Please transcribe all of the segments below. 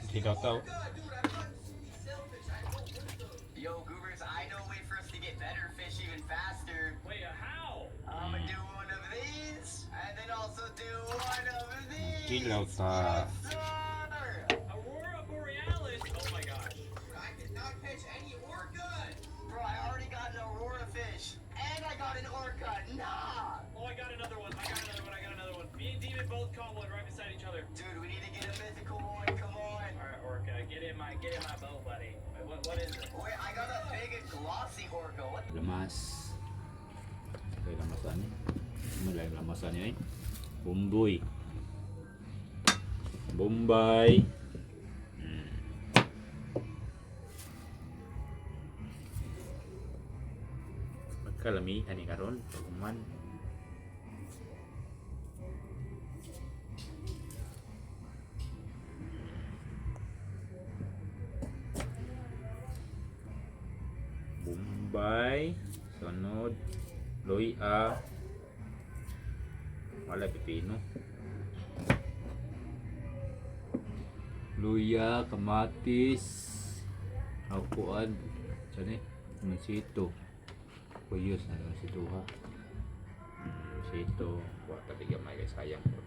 Si Toto. Yo, Goobers, I know a way for us to get better fish even faster. Wait, how? I'ma do one of these, and then also do one of these. Kilaw ta. Yes, sir! Aurora Borealis! Oh my gosh. I did not catch any orca! Bro, I already got an aurora fish, and I got an orca. Nah! Oh, I got another one. I got another one. Me and Demon both caught one right beside each other. Dude, we need to get a mythical one, come on. Alright, Orca, get in my boat, buddy. Wait, what is it? Wait, I got a big glossy orca. What? Lamas. Okay, lamasan ni. Mulai lamasan ni. Bumboy. Bombay. Magkalami ani karon pagkuman. Bombay, sunod, Loya, wala pipino. Luya, kamatis, hapuan, saan masito, kuyos na masito ha. Masito, wala tabi gamay kay sayang po.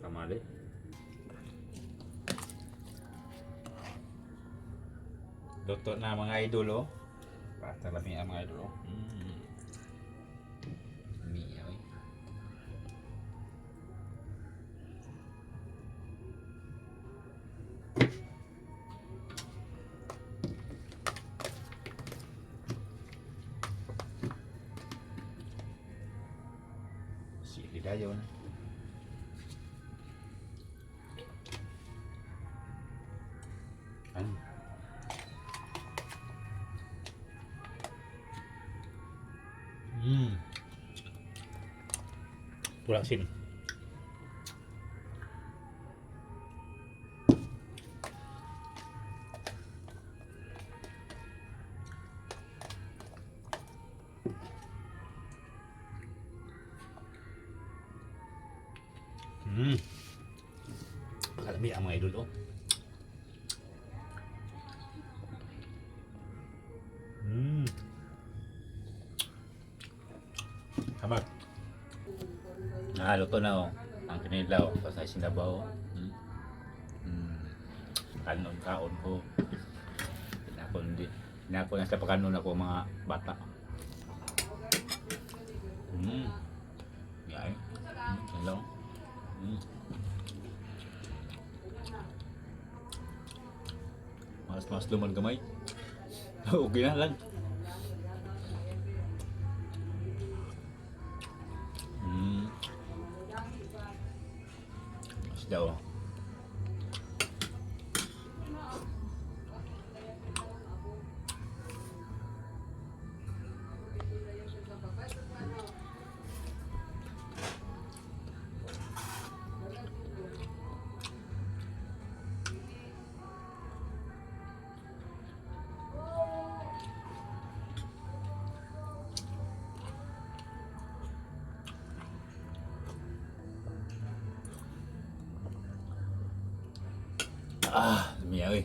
Kamali. Luto na mga idol oh. Basta lami ang mga idol oh. Miyaw. Sili dayo na. Ano? Pula asin. Kalami ang mga idol oh. Hamad. Luto na oh. Ang kinilaw, pasay sinabaw. Kanon ko. Pinako na sa pagkanon ako mga bata. Yay. Hello. Mas luman gamay. Okay na lang. Daw. Miyaw eh.